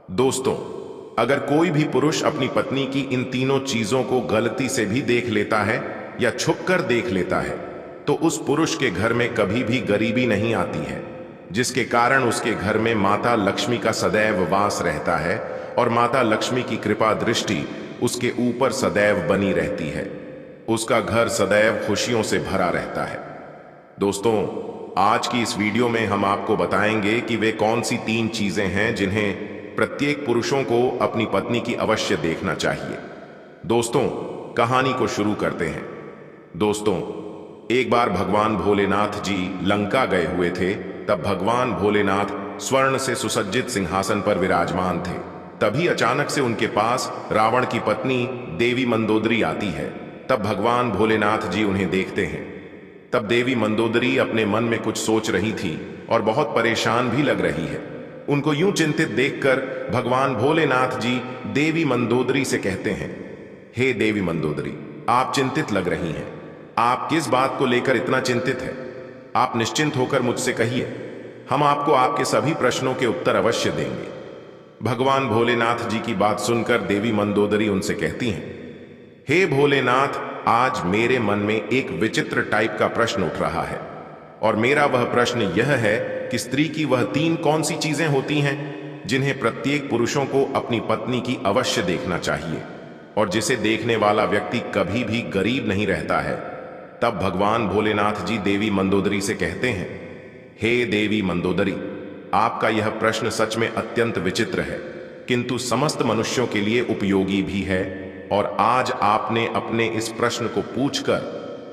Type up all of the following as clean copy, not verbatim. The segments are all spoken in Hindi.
दोस्तों, अगर कोई भी पुरुष अपनी पत्नी की इन तीनों चीजों को गलती से भी देख लेता है या छुपकर देख लेता है, तो उस पुरुष के घर में कभी भी गरीबी नहीं आती है, जिसके कारण उसके घर में माता लक्ष्मी का सदैव वास रहता है और माता लक्ष्मी की कृपा दृष्टि उसके ऊपर सदैव बनी रहती है। उसका घर सदैव खुशियों से भरा रहता है। दोस्तों, आज की इस वीडियो में हम आपको बताएंगे कि वे कौन सी तीन चीजें हैं जिन्हें प्रत्येक पुरुषों को अपनी पत्नी की अवश्य देखना चाहिए। दोस्तों, कहानी को शुरू करते हैं। दोस्तों, एक बार भगवान भोलेनाथ जी लंका गए हुए थे। तब भगवान भोलेनाथ स्वर्ण से सुसज्जित सिंहासन पर विराजमान थे। तभी अचानक से उनके पास रावण की पत्नी देवी मंदोदरी आती है। तब भगवान भोलेनाथ जी उन्हें देखते हैं। तब देवी मंदोदरी अपने मन में कुछ सोच रही थी और बहुत परेशान भी लग रही है। उनको यूं चिंतित देखकर भगवान भोलेनाथ जी देवी मंदोदरी से कहते हैं, हे देवी मंदोदरी, आप चिंतित लग रही हैं। आप किस बात को लेकर इतना चिंतित है? आप निश्चिंत होकर मुझसे कहिए, हम आपको आपके सभी प्रश्नों के उत्तर अवश्य देंगे। भगवान भोलेनाथ जी की बात सुनकर देवी मंदोदरी उनसे कहती हैं, हे भोलेनाथ, आज मेरे मन में एक विचित्र टाइप का प्रश्न उठ रहा है और मेरा वह प्रश्न यह है कि स्त्री की वह तीन कौन सी चीजें होती हैं जिन्हें प्रत्येक पुरुषों को अपनी पत्नी की अवश्य देखना चाहिए और जिसे देखने वाला व्यक्ति कभी भी गरीब नहीं रहता है। तब भगवान भोलेनाथ जी देवी मंदोदरी से कहते हैं, हे देवी मंदोदरी, आपका यह प्रश्न सच में अत्यंत विचित्र है, किंतु समस्त मनुष्यों के लिए उपयोगी भी है और आज आपने अपने इस प्रश्न को पूछकर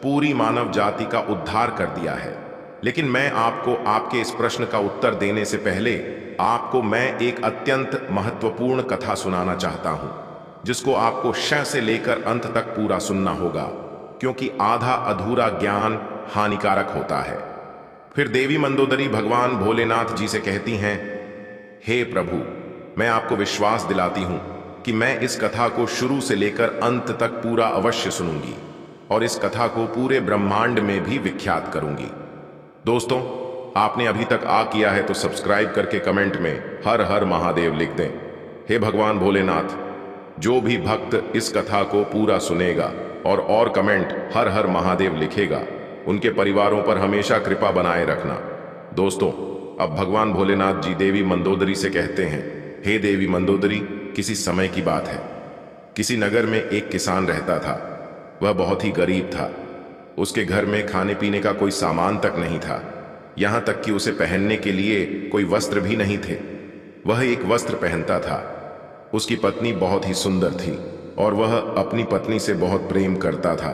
पूरी मानव जाति का उद्धार कर दिया है। लेकिन मैं आपको आपके इस प्रश्न का उत्तर देने से पहले आपको मैं एक अत्यंत महत्वपूर्ण कथा सुनाना चाहता हूं, जिसको आपको श से लेकर अंत तक पूरा सुनना होगा, क्योंकि आधा अधूरा ज्ञान हानिकारक होता है। फिर देवी मंदोदरी भगवान भोलेनाथ जी से कहती हैं, हे प्रभु, मैं आपको विश्वास दिलाती हूं कि मैं इस कथा को शुरू से लेकर अंत तक पूरा अवश्य सुनूंगी और इस कथा को पूरे ब्रह्मांड में भी विख्यात करूंगी। दोस्तों, आपने अभी तक किया है तो सब्सक्राइब करके कमेंट में हर हर महादेव लिख दें। हे भगवान भोलेनाथ, जो भी भक्त इस कथा को पूरा सुनेगा और कमेंट हर हर महादेव लिखेगा, उनके परिवारों पर हमेशा कृपा बनाए रखना। दोस्तों, अब भगवान भोलेनाथ जी देवी मंदोदरी से कहते हैं, हे देवी मंदोदरी, किसी समय की बात है। किसी नगर में एक किसान रहता था। वह बहुत ही गरीब था। उसके घर में खाने पीने का कोई सामान तक नहीं था, यहां तक कि उसे पहनने के लिए कोई वस्त्र भी नहीं थे। वह एक वस्त्र पहनता था। उसकी पत्नी बहुत ही सुंदर थी और वह अपनी पत्नी से बहुत प्रेम करता था,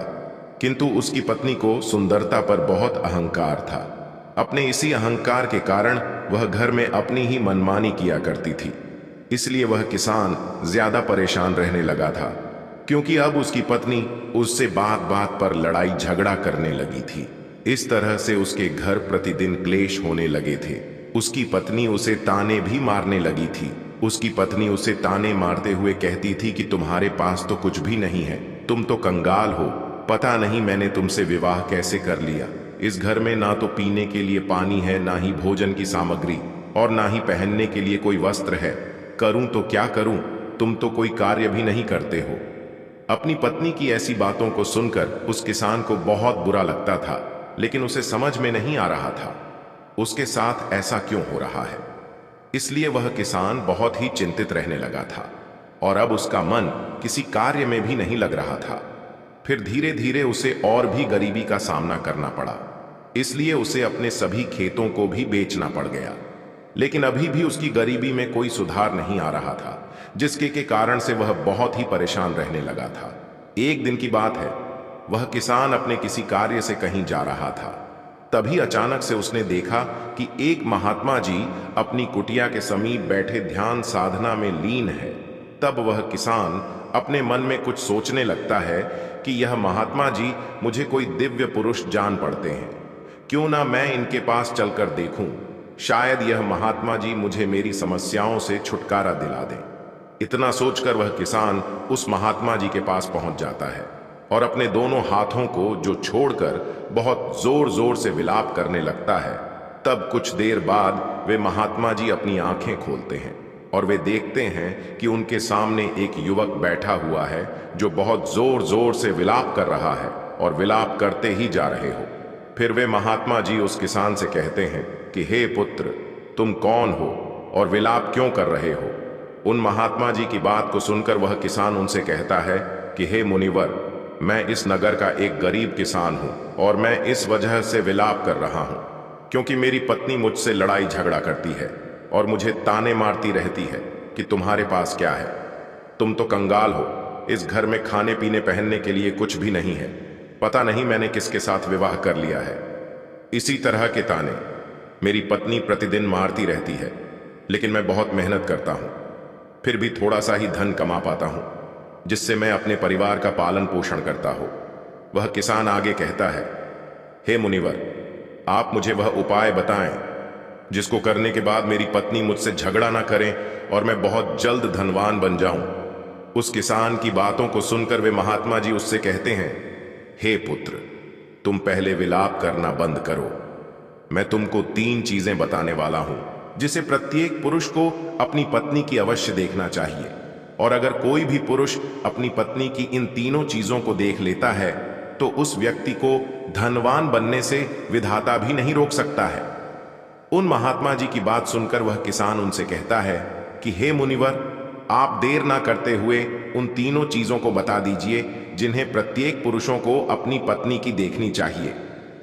किंतु उसकी पत्नी को सुंदरता पर बहुत अहंकार था। अपने इसी अहंकार के कारण वह घर में अपनी ही मनमानी किया करती थी। इसलिए वह किसान ज्यादा परेशान रहने लगा था, क्योंकि अब उसकी पत्नी उससे बात बात पर लड़ाई झगड़ा करने लगी थी। इस तरह से उसके घर प्रतिदिन क्लेश होने लगे थे। उसकी पत्नी उसे ताने भी मारने लगी थी। उसकी पत्नी उसे ताने मारते हुए कहती थी कि तुम्हारे पास तो कुछ भी नहीं है, तुम तो कंगाल हो, पता नहीं मैंने तुमसे विवाह कैसे कर लिया। इस घर में ना तो पीने के लिए पानी है, ना ही भोजन की सामग्री और ना ही पहनने के लिए कोई वस्त्र है। करूं तो क्या करूं, तुम तो कोई कार्य भी नहीं करते हो। अपनी पत्नी की ऐसी बातों को सुनकर उस किसान को बहुत बुरा लगता था, लेकिन उसे समझ में नहीं आ रहा था उसके साथ ऐसा क्यों हो रहा है। इसलिए वह किसान बहुत ही चिंतित रहने लगा था और अब उसका मन किसी कार्य में भी नहीं लग रहा था। फिर धीरे धीरे उसे और भी गरीबी का सामना करना पड़ा, इसलिए उसे अपने सभी खेतों को भी बेचना पड़ गया। लेकिन अभी भी उसकी गरीबी में कोई सुधार नहीं आ रहा था, जिसके कारण से वह बहुत ही परेशान रहने लगा था। एक दिन की बात है, वह किसान अपने किसी कार्य से कहीं जा रहा था। तभी अचानक से उसने देखा कि एक महात्मा जी अपनी कुटिया के समीप बैठे ध्यान साधना में लीन है। तब वह किसान अपने मन में कुछ सोचने लगता है कि यह महात्मा जी मुझे कोई दिव्य पुरुष जान पड़ते हैं, क्यों ना मैं इनके पास चलकर देखूं, शायद यह महात्मा जी मुझे मेरी समस्याओं से छुटकारा दिला दें। इतना सोचकर वह किसान उस महात्मा जी के पास पहुंच जाता है और अपने दोनों हाथों को जो छोड़कर बहुत जोर जोर से विलाप करने लगता है। तब कुछ देर बाद वे महात्मा जी अपनी आंखें खोलते हैं और वे देखते हैं कि उनके सामने एक युवक बैठा हुआ है जो बहुत जोर जोर से विलाप कर रहा है और विलाप करते ही जा रहे हो। फिर वे महात्मा जी उस किसान से कहते हैं कि हे पुत्र, तुम कौन हो और विलाप क्यों कर रहे हो? उन महात्मा जी की बात को सुनकर वह किसान उनसे कहता है कि हे मुनिवर, मैं इस नगर का एक गरीब किसान हूं और मैं इस वजह से विलाप कर रहा हूं क्योंकि मेरी पत्नी मुझसे लड़ाई झगड़ा करती है और मुझे ताने मारती रहती है कि तुम्हारे पास क्या है, तुम तो कंगाल हो, इस घर में खाने पीने पहनने के लिए कुछ भी नहीं है, पता नहीं मैंने किसके साथ विवाह कर लिया है। इसी तरह के ताने मेरी पत्नी प्रतिदिन मारती रहती है, लेकिन मैं बहुत मेहनत करता हूं, फिर भी थोड़ा सा ही धन कमा पाता हूं जिससे मैं अपने परिवार का पालन पोषण करता हूं। वह किसान आगे कहता है, हे मुनिवर, आप मुझे वह उपाय बताएं जिसको करने के बाद मेरी पत्नी मुझसे झगड़ा ना करे और मैं बहुत जल्द धनवान बन जाऊं। उस किसान की बातों को सुनकर वे महात्मा जी उससे कहते हैं, हे पुत्र, तुम पहले विलाप करना बंद करो। मैं तुमको 3 चीजें बताने वाला हूं जिसे प्रत्येक पुरुष को अपनी पत्नी की अवश्य देखना चाहिए, और अगर कोई भी पुरुष अपनी पत्नी की इन तीनों चीजों को देख लेता है तो उस व्यक्ति को धनवान बनने से विधाता भी नहीं रोक सकता है। उन महात्मा जी की बात सुनकर वह किसान उनसे कहता है कि हे मुनिवर, आप देर ना करते हुए उन तीनों चीजों को बता दीजिए जिन्हें प्रत्येक पुरुषों को अपनी पत्नी की देखनी चाहिए।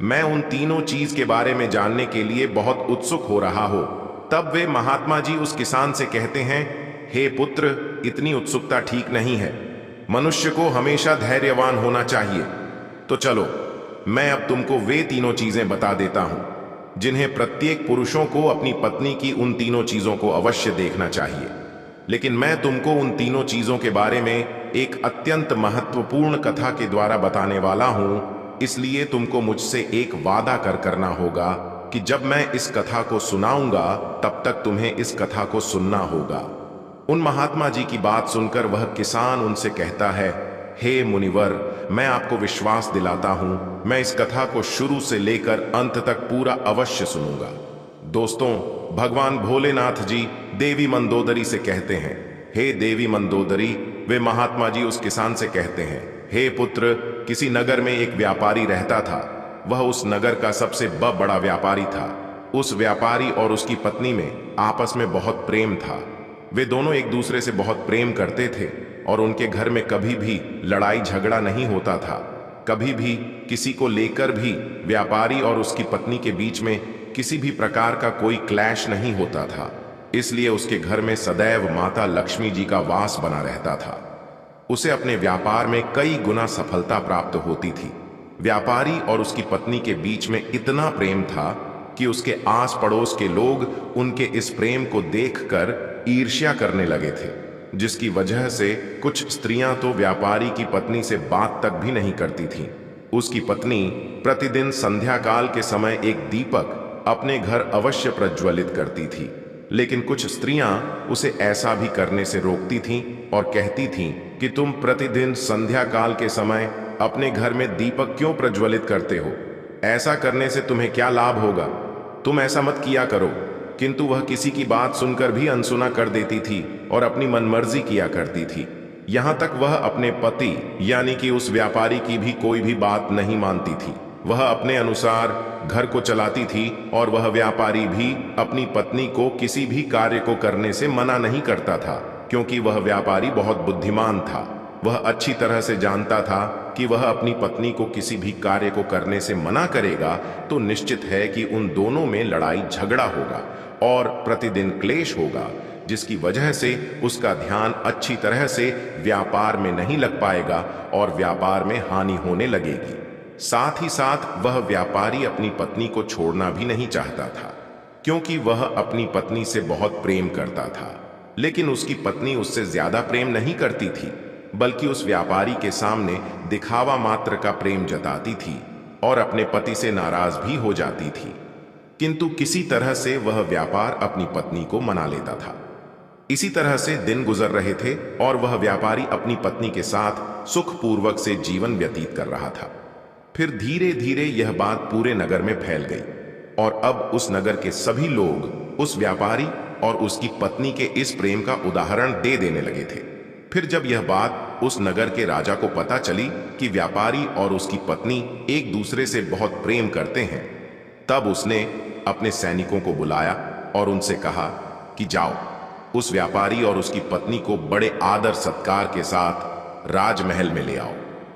मैं उन तीनों चीज के बारे में जानने के लिए बहुत उत्सुक हो रहा हूं। तब वे महात्मा जी उस किसान से कहते हैं, हे पुत्र, इतनी उत्सुकता ठीक नहीं है, मनुष्य को हमेशा धैर्यवान होना चाहिए। तो चलो, मैं अब तुमको वे तीनों चीजें बता देता हूं जिन्हें प्रत्येक पुरुषों को अपनी पत्नी की उन तीनों चीजों को अवश्य देखना चाहिए। लेकिन मैं तुमको उन तीनों चीजों के बारे में एक अत्यंत महत्वपूर्ण कथा के द्वारा बताने वाला हूं, इसलिए तुमको मुझसे एक वादा करना होगा कि जब मैं इस कथा को सुनाऊंगा तब तक तुम्हें इस कथा को सुनना होगा। उन महात्मा जी की बात सुनकर वह किसान उनसे कहता है, हे मुनिवर, मैं आपको विश्वास दिलाता हूं, मैं इस कथा को शुरू से लेकर अंत तक पूरा अवश्य सुनूंगा। दोस्तों, भगवान भोलेनाथ जी देवी मंदोदरी से कहते हैं, हे देवी मंदोदरी। वे महात्मा जी उस किसान से कहते हैं, हे पुत्र, किसी नगर में एक व्यापारी रहता था। वह उस नगर का सबसे बड़ा व्यापारी था। उस व्यापारी और उसकी पत्नी में आपस में बहुत प्रेम था। वे दोनों एक दूसरे से बहुत प्रेम करते थे और उनके घर में कभी भी लड़ाई झगड़ा नहीं होता था। कभी भी किसी को लेकर भी व्यापारी और उसकी पत्नी के बीच में किसी भी प्रकार का कोई क्लैश नहीं होता था। इसलिए उसके घर में सदैव माता लक्ष्मी जी का वास बना रहता था। उसे अपने व्यापार में कई गुना सफलता प्राप्त होती थी। व्यापारी और उसकी पत्नी के बीच में इतना प्रेम था कि उसके आस पड़ोस के लोग उनके इस प्रेम को देखकर ईर्ष्या करने लगे थे, जिसकी वजह से कुछ स्त्रियां तो व्यापारी की पत्नी से बात तक भी नहीं करती थीं। उसकी पत्नी प्रतिदिन संध्या काल के समय एक दीपक अपने घर अवश्य प्रज्वलित करती थी, लेकिन कुछ स्त्रियां उसे ऐसा भी करने से रोकती थीं और कहती थीं कि तुम प्रतिदिन संध्या काल के समय अपने घर में दीपक क्यों प्रज्वलित करते हो? ऐसा करने से तुम्हें क्या लाभ होगा? तुम ऐसा मत किया करो। किंतु वह किसी की बात सुनकर भी अनसुना कर देती थी और अपनी मनमर्जी किया करती थी। यहां तक वह अपने पति यानी कि उस व्यापारी की भी कोई भी बात नहीं मानती थी। वह अपने अनुसार घर को चलाती थी और वह व्यापारी भी अपनी पत्नी को किसी भी कार्य को करने से मना नहीं करता था, क्योंकि वह व्यापारी बहुत बुद्धिमान था। वह अच्छी तरह से जानता था कि वह अपनी पत्नी को किसी भी कार्य को करने से मना करेगा तो निश्चित है कि उन दोनों में लड़ाई झगड़ा होगा और प्रतिदिन क्लेश होगा, जिसकी वजह से उसका ध्यान अच्छी तरह से व्यापार में नहीं लग पाएगा और व्यापार में हानि होने लगेगी। साथ ही साथ वह व्यापारी अपनी पत्नी को छोड़ना भी नहीं चाहता था, क्योंकि वह अपनी पत्नी से बहुत प्रेम करता था। लेकिन उसकी पत्नी उससे ज्यादा प्रेम नहीं करती थी, बल्कि उस व्यापारी के सामने दिखावा मात्र का प्रेम जताती थी और अपने पति से नाराज भी हो जाती थी। किंतु किसी तरह से वह व्यापार अपनी पत्नी को मना लेता था। इसी तरह से दिन गुजर रहे थे और वह व्यापारी अपनी पत्नी के साथ सुखपूर्वक से जीवन व्यतीत कर रहा था। फिर धीरे धीरे यह बात पूरे नगर में फैल गई और अब उस नगर के सभी लोग उस व्यापारी और उसकी पत्नी के इस प्रेम का उदाहरण दे देने लगे थे। फिर जब यह बात उस नगर के राजा को पता चली कि व्यापारी और उसकी पत्नी एक दूसरे से बहुत प्रेम करते हैं, तब उसने अपने सैनिकों को बुलाया और उनसे कहा कि जाओ, उस व्यापारी और उसकी पत्नी को बड़े आदर सत्कार के साथ राजमहल में ले आओ।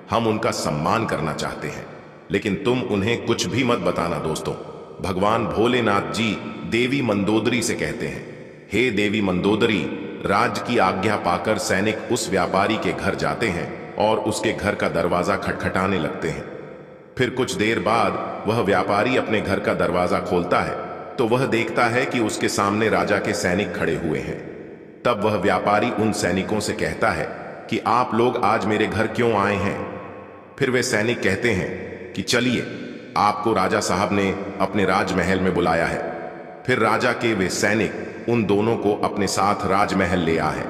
हम उनका सम्मान करना चाहते हैं, लेकिन तुम उन्हें कुछ भी मत बताना। दोस्तों, भगवान भोलेनाथ जी देवी मंदोदरी से कहते हैं, हे देवी मंदोदरी, राज की आज्ञा पाकर सैनिक उस व्यापारी के घर जाते हैं और उसके घर का दरवाजा खटखटाने लगते हैं। फिर कुछ देर बाद वह व्यापारी अपने घर का दरवाजा खोलता है तो वह देखता है कि उसके सामने राजा के सैनिक खड़े हुए हैं। तब वह व्यापारी उन सैनिकों से कहता है कि आप लोग आज मेरे घर क्यों आए हैं? फिर वे सैनिक कहते हैं कि चलिए, आपको राजा साहब ने अपने राजमहल में बुलाया है। फिर राजा के वे सैनिक उन दोनों को अपने साथ राजमहल ले आए।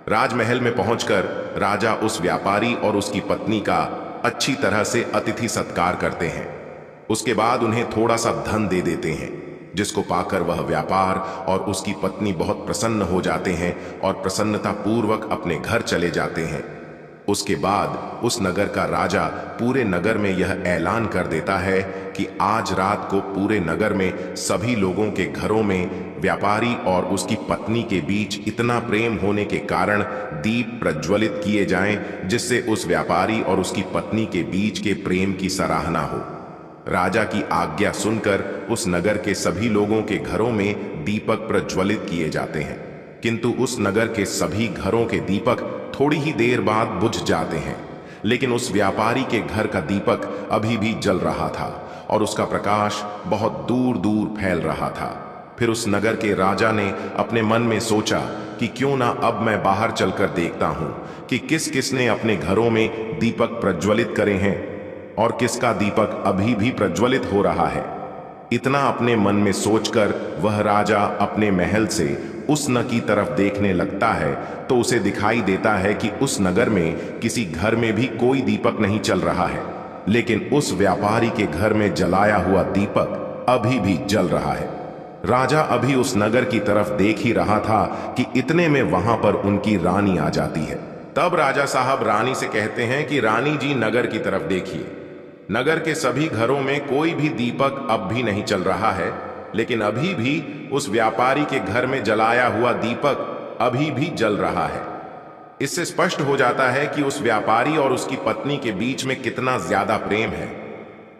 राजमहल में पहुंचकर राजा उस व्यापारी और उसकी पत्नी का अच्छी तरह से अतिथि सत्कार करते हैं। उसके बाद उन्हें थोड़ा सा धन दे देते हैं, जिसको पाकर वह व्यापार और उसकी पत्नी बहुत प्रसन्न हो जाते हैं और प्रसन्नता पूर्वक अपने घर चले जाते हैं। उसके बाद उस नगर का राजा पूरे नगर में यह ऐलान कर देता है कि आज रात को पूरे नगर में सभी लोगों के घरों में व्यापारी और उसकी पत्नी के बीच इतना प्रेम होने के कारण दीप प्रज्वलित किए जाएं, जिससे उस व्यापारी और उसकी पत्नी के बीच के प्रेम की सराहना हो। राजा की आज्ञा सुनकर उस नगर के सभी लोगों के घरों में दीपक प्रज्वलित किए जाते हैं, किंतु उस नगर के सभी घरों के दीपक थोड़ी ही देर बाद बुझ जाते हैं। लेकिन उस व्यापारी के घर का दीपक अभी भी जल रहा था और उसका प्रकाश बहुत दूर दूर फैल रहा था। फिर उस नगर के राजा ने अपने मन में सोचा कि क्यों ना अब मैं बाहर चलकर देखता हूं कि किस किसने अपने घरों में दीपक प्रज्वलित करे हैं और किसका दीपक अभी भी प्रज्वलित हो रहा है। इतना अपने मन में सोचकर वह राजा अपने महल से उस न की तरफ देखने लगता है तो उसे दिखाई देता है कि उस नगर में किसी घर में भी कोई दीपक नहीं चल रहा है, लेकिन उस व्यापारी के घर में जलाया हुआ दीपक अभी भी जल रहा है। राजा अभी उस नगर की तरफ देख ही रहा था कि इतने में वहां पर उनकी रानी आ जाती है। तब राजा साहब रानी से कहते हैं कि रानी जी, नगर की तरफ देखिए। नगर के सभी घरों में कोई भी दीपक अब भी नहीं चल रहा है, लेकिन अभी भी उस व्यापारी के घर में जलाया हुआ दीपक अभी भी जल रहा है। इससे स्पष्ट हो जाता है कि उस व्यापारी और उसकी पत्नी के बीच में कितना ज्यादा प्रेम है,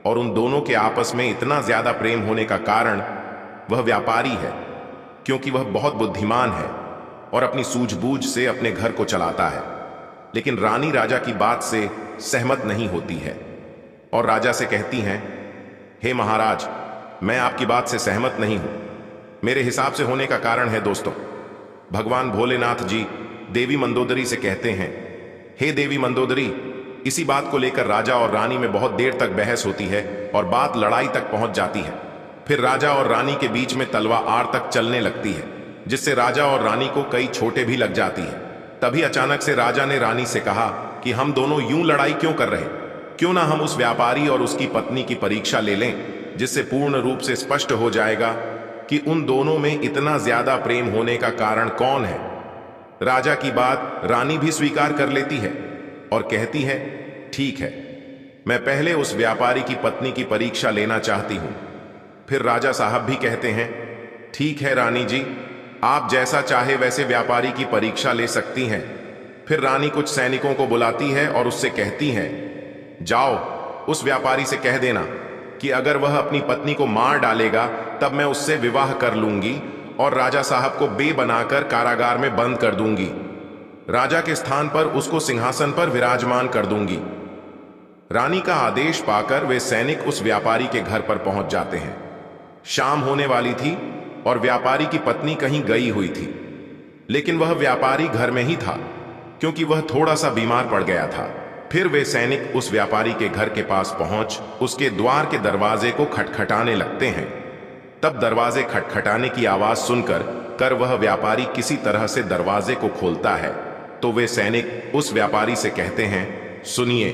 और उन दोनों के आपस में इतना ज्यादा प्रेम होने का कारण वह व्यापारी है, क्योंकि वह बहुत बुद्धिमान है और अपनी सूझबूझ से अपने घर को चलाता है। लेकिन रानी राजा की बात से सहमत नहीं होती है और राजा से कहती हैं, हे महाराज, मैं आपकी बात से सहमत नहीं हूं। मेरे हिसाब से होने का कारण है दोस्तों। भगवान भोलेनाथ जी देवी मंदोदरी से कहते हैं, हे देवी मंदोदरी, इसी बात को लेकर राजा और रानी में बहुत देर तक बहस होती है और बात लड़ाई तक पहुंच जाती है। फिर राजा और रानी के बीच में तलवार तक चलने लगती है, जिससे राजा और रानी को कई चोटें भी लग जाती है। तभी अचानक से राजा ने रानी से कहा कि हम दोनों यूं लड़ाई क्यों कर रहे, क्यों ना हम उस व्यापारी और उसकी पत्नी की परीक्षा ले लें, जिससे पूर्ण रूप से स्पष्ट हो जाएगा कि उन दोनों में इतना ज्यादा प्रेम होने का कारण कौन है। राजा की बात रानी भी स्वीकार कर लेती है और कहती है, ठीक है, मैं पहले उस व्यापारी की पत्नी की परीक्षा लेना चाहती हूं। फिर राजा साहब भी कहते हैं, ठीक है रानी जी, आप जैसा चाहे वैसे व्यापारी की परीक्षा ले सकती हैं। फिर रानी कुछ सैनिकों को बुलाती है और उससे कहती है, जाओ, उस व्यापारी से कह देना कि अगर वह अपनी पत्नी को मार डालेगा तब मैं उससे विवाह कर लूंगी और राजा साहब को बनाकर कारागार में बंद कर दूंगी। राजा के स्थान पर उसको सिंहासन पर विराजमान कर दूंगी। रानी का आदेश पाकर वे सैनिक उस व्यापारी के घर पर पहुंच जाते हैं। शाम होने वाली थी और व्यापारी की पत्नी कहीं गई हुई थी, लेकिन वह व्यापारी घर में ही था क्योंकि वह थोड़ा सा बीमार पड़ गया था। फिर वे सैनिक उस व्यापारी के घर के पास पहुंच उसके द्वार के दरवाजे को खटखटाने लगते हैं। तब दरवाजे खटखटाने की आवाज सुनकर वह व्यापारी किसी तरह से दरवाजे को खोलता है तो वे सैनिक उस व्यापारी से कहते हैं, सुनिए,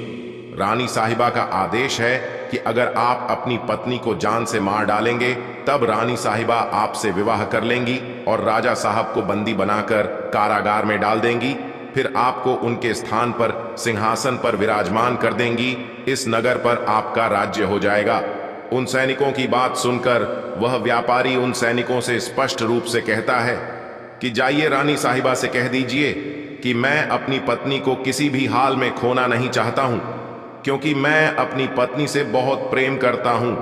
रानी साहिबा का आदेश है कि अगर आप अपनी पत्नी को जान से मार डालेंगे तब रानी साहिबा आपसे विवाह कर लेंगी और राजा साहब को बंदी बनाकर कारागार में डाल देंगी, फिर आपको उनके स्थान पर सिंहासन पर विराजमान कर देंगी। इस नगर पर आपका राज्य हो जाएगा। उन सैनिकों की बात सुनकर वह व्यापारी उन सैनिकों से स्पष्ट रूप से कहता है कि जाइए रानी साहिबा से कह दीजिए कि मैं अपनी पत्नी को किसी भी हाल में खोना नहीं चाहता हूं, क्योंकि मैं अपनी पत्नी से बहुत प्रेम करता हूं,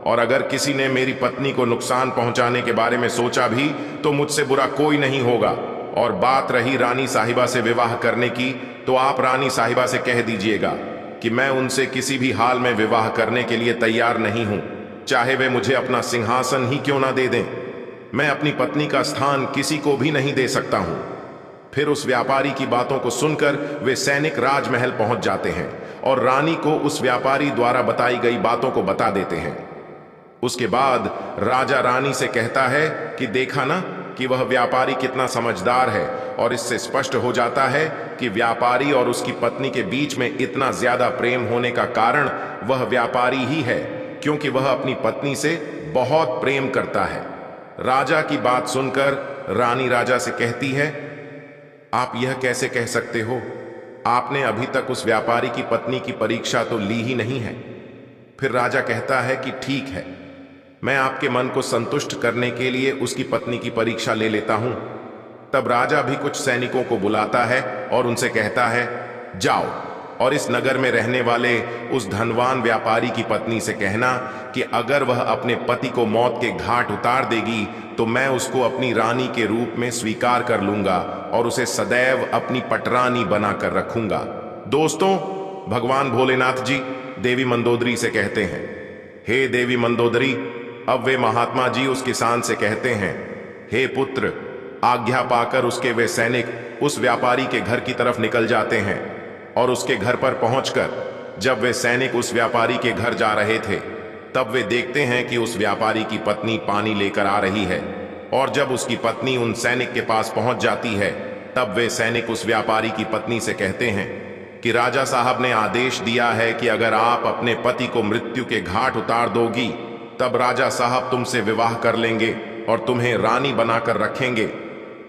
और अगर किसी ने मेरी पत्नी को नुकसान पहुंचाने के बारे में सोचा भी तो मुझसे बुरा कोई नहीं होगा। और बात रही रानी साहिबा से विवाह करने की, तो आप रानी साहिबा से कह दीजिएगा कि मैं उनसे किसी भी हाल में विवाह करने के लिए तैयार नहीं हूं, चाहे वे मुझे अपना सिंहासन ही क्यों ना दे दें। मैं अपनी पत्नी का स्थान किसी को भी नहीं दे सकता हूं। फिर उस व्यापारी की बातों को सुनकर वे सैनिक राजमहल पहुंच जाते हैं और रानी को उस व्यापारी द्वारा बताई गई बातों को बता देते हैं। उसके बाद राजा रानी से कहता है कि देखा ना कि वह व्यापारी कितना समझदार है, और इससे स्पष्ट हो जाता है कि व्यापारी और उसकी पत्नी के बीच में इतना ज्यादा प्रेम होने का कारण वह व्यापारी ही है, क्योंकि वह अपनी पत्नी से बहुत प्रेम करता है। राजा की बात सुनकर रानी राजा से कहती है, आप यह कैसे कह सकते हो? आपने अभी तक उस व्यापारी की पत्नी की परीक्षा तो ली ही नहीं है। फिर राजा कहता है कि ठीक है, मैं आपके मन को संतुष्ट करने के लिए उसकी पत्नी की परीक्षा ले लेता हूं। तब राजा भी कुछ सैनिकों को बुलाता है और उनसे कहता है, जाओ और इस नगर में रहने वाले उस धनवान व्यापारी की पत्नी से कहना कि अगर वह अपने पति को मौत के घाट उतार देगी तो मैं उसको अपनी रानी के रूप में स्वीकार कर लूंगा और उसे सदैव अपनी पटरानी बनाकर रखूंगा। दोस्तों, भगवान भोलेनाथ जी देवी मंदोदरी से कहते हैं, हे देवी मंदोदरी। अब वे महात्मा जी उस किसान से कहते हैं, हे पुत्र, आज्ञा पाकर उसके वे सैनिक उस व्यापारी के घर की तरफ निकल जाते हैं, और उसके घर पर पहुंचकर जब वे सैनिक उस व्यापारी के घर जा रहे थे, तब वे देखते हैं कि उस व्यापारी की पत्नी पानी लेकर आ रही है। और जब उसकी पत्नी उन सैनिक के पास पहुंच जाती है, तब वे सैनिक उस व्यापारी की पत्नी से कहते हैं कि राजा साहब ने आदेश दिया है कि अगर आप अपने पति को मृत्यु के घाट उतार दोगी, तब राजा साहब तुमसे विवाह कर लेंगे और तुम्हें रानी बनाकर रखेंगे।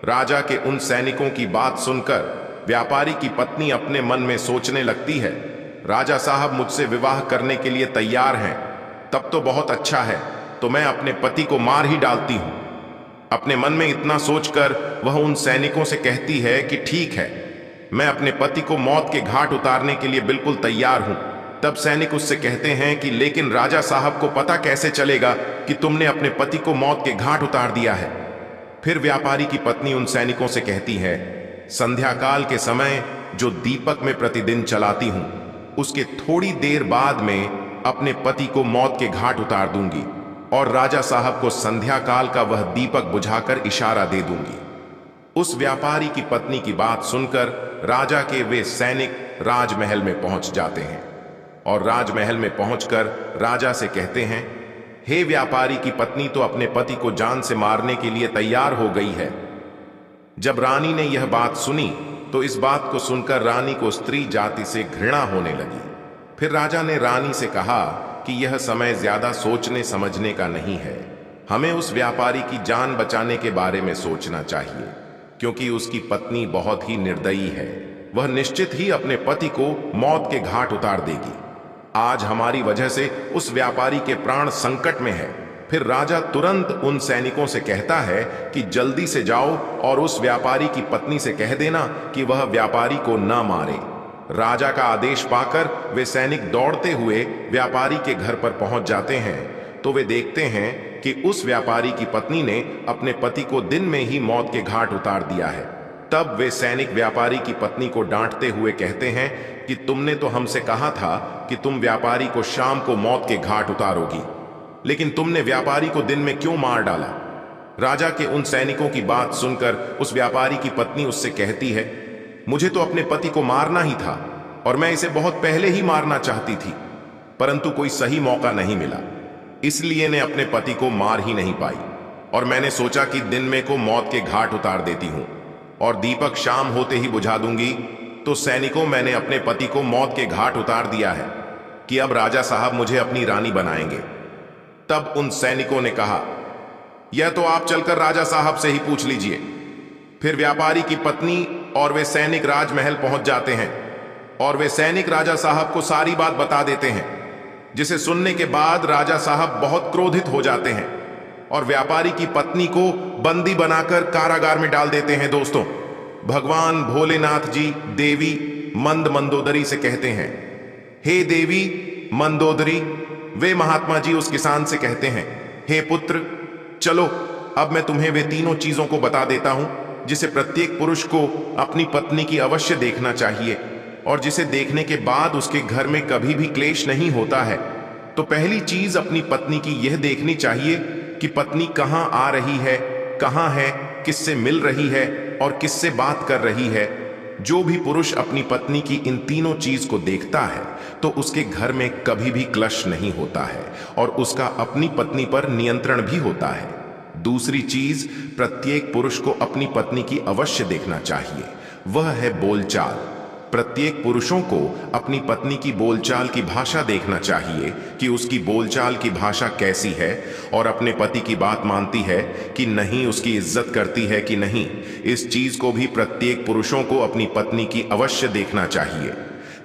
राजा के उन सैनिकों की बात सुनकर व्यापारी की पत्नी अपने मन में सोचने लगती है, राजा साहब मुझसे विवाह करने के लिए तैयार हैं, तब तो बहुत अच्छा है, तो मैं अपने पति को मार ही डालती हूं। अपने मन में इतना सोचकर वह उन सैनिकों से कहती है कि ठीक है, मैं अपने पति को मौत के घाट उतारने के लिए बिल्कुल तैयार हूं। तब सैनिक उससे कहते हैं कि लेकिन राजा साहब को पता कैसे चलेगा कि तुमने अपने पति को मौत के घाट उतार दिया है? फिर व्यापारी की पत्नी उन सैनिकों से कहती है, संध्या काल के समय जो दीपक में प्रतिदिन चलाती हूं, उसके थोड़ी देर बाद में अपने पति को मौत के घाट उतार दूंगी और राजा साहब को संध्या काल का वह दीपक बुझाकर इशारा दे दूंगी। उस व्यापारी की पत्नी की बात सुनकर राजा के वे सैनिक राजमहल में पहुंच जाते हैं और राजमहल में पहुंचकर राजा से कहते हैं, हे व्यापारी की पत्नी तो अपने पति को जान से मारने के लिए तैयार हो गई है। जब रानी ने यह बात सुनी तो इस बात को सुनकर रानी को स्त्री जाति से घृणा होने लगी। फिर राजा ने रानी से कहा कि यह समय ज्यादा सोचने समझने का नहीं है, हमें उस व्यापारी की जान बचाने के बारे में सोचना चाहिए, क्योंकि उसकी पत्नी बहुत ही निर्दयी है। वह निश्चित ही अपने पति को मौत के घाट उतार देगी। आज हमारी वजह से उस व्यापारी के प्राण संकट में है। फिर राजा तुरंत उन सैनिकों से कहता है कि जल्दी से जाओ और उस व्यापारी की पत्नी से कह देना कि वह व्यापारी को न मारे। राजा का आदेश पाकर वे सैनिक दौड़ते हुए व्यापारी के घर पर पहुंच जाते हैं, तो वे देखते हैं कि उस व्यापारी की पत्नी ने अपने पति को दिन में ही मौत के घाट उतार दिया है। तब वे सैनिक व्यापारी की पत्नी को डांटते हुए कहते हैं कि तुमने तो हमसे कहा था कि तुम व्यापारी को शाम को मौत के घाट उतारोगी, लेकिन तुमने व्यापारी को दिन में क्यों मार डाला? राजा के उन सैनिकों की बात सुनकर उस व्यापारी की पत्नी उससे कहती है, मुझे तो अपने पति को मारना ही था और मैं इसे बहुत पहले ही मारना चाहती थी, परंतु कोई सही मौका नहीं मिला, इसलिए ने अपने पति को मार ही नहीं पाई। और मैंने सोचा कि दिन में को मौत के घाट उतार देती हूं और दीपक शाम होते ही बुझा दूंगी। तो सैनिकों, मैंने अपने पति को मौत के घाट उतार दिया है कि अब राजा साहब मुझे अपनी रानी बनाएंगे। तब उन सैनिकों ने कहा, यह तो आप चलकर राजा साहब से ही पूछ लीजिए। फिर व्यापारी की पत्नी और वे सैनिक राजमहल पहुंच जाते हैं और वे सैनिक राजा साहब को सारी बात बता देते हैं, जिसे सुनने के बाद राजा साहब बहुत क्रोधित हो जाते हैं और व्यापारी की पत्नी को बंदी बनाकर कारागार में डाल देते हैं। दोस्तों, भगवान भोलेनाथ जी देवी मंदोदरी से कहते हैं, हे देवी मंदोदरी। वे महात्मा जी उस किसान से कहते हैं, हे पुत्र, चलो अब मैं तुम्हें वे तीनों चीजों को बता देता हूं जिसे प्रत्येक पुरुष को अपनी पत्नी की अवश्य देखना चाहिए और जिसे देखने के बाद उसके घर में कभी भी क्लेश नहीं होता है। तो पहली चीज अपनी पत्नी की यह देखनी चाहिए कि पत्नी कहां आ रही है, कहां है, किससे मिल रही है और किससे बात कर रही है। जो भी पुरुष अपनी पत्नी की इन तीनों चीज को देखता है तो उसके घर में कभी भी क्लेश नहीं होता है और उसका अपनी पत्नी पर नियंत्रण भी होता है। दूसरी चीज प्रत्येक पुरुष को अपनी पत्नी की अवश्य देखना चाहिए, वह है बोलचाल। प्रत्येक पुरुषों को अपनी पत्नी की बोलचाल की भाषा देखना चाहिए कि उसकी बोलचाल की भाषा कैसी है और अपने पति की बात मानती है कि नहीं, उसकी इज्जत करती है कि नहीं। इस चीज को भी प्रत्येक पुरुषों को अपनी पत्नी की अवश्य देखना चाहिए।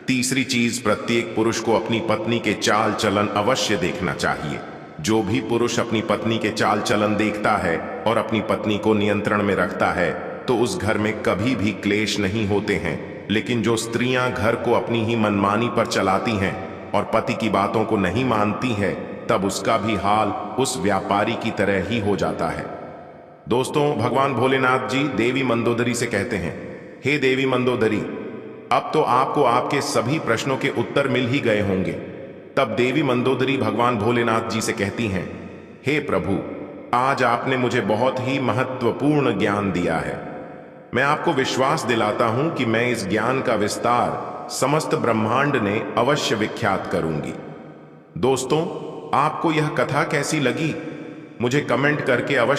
तीसरी चीज, प्रत्येक पुरुष को अपनी पत्नी के चाल चलन अवश्य देखना चाहिए। जो भी पुरुष अपनी पत्नी के चाल चलन देखता है और अपनी पत्नी को नियंत्रण में रखता है तो उस घर में कभी भी क्लेश नहीं होते हैं। लेकिन जो स्त्रियां घर को अपनी ही मनमानी पर चलाती हैं और पति की बातों को नहीं मानती हैं, तब उसका भी हाल उस व्यापारी की तरह ही हो जाता है। दोस्तों, भगवान भोलेनाथ जी देवी मंदोदरी से कहते हैं, हे देवी मंदोदरी, अब तो आपको आपके सभी प्रश्नों के उत्तर मिल ही गए होंगे। तब देवी मंदोदरी भगवान भोलेनाथ जी से कहती हैं, हे प्रभु, आज आपने मुझे बहुत ही महत्वपूर्ण ज्ञान दिया है। मैं आपको विश्वास दिलाता हूं कि मैं इस ज्ञान का विस्तार समस्त ब्रह्मांड ने अवश्य विख्यात करूंगी। दोस्तों, आपको यह कथा कैसी लगी मुझे कमेंट करके अवश्य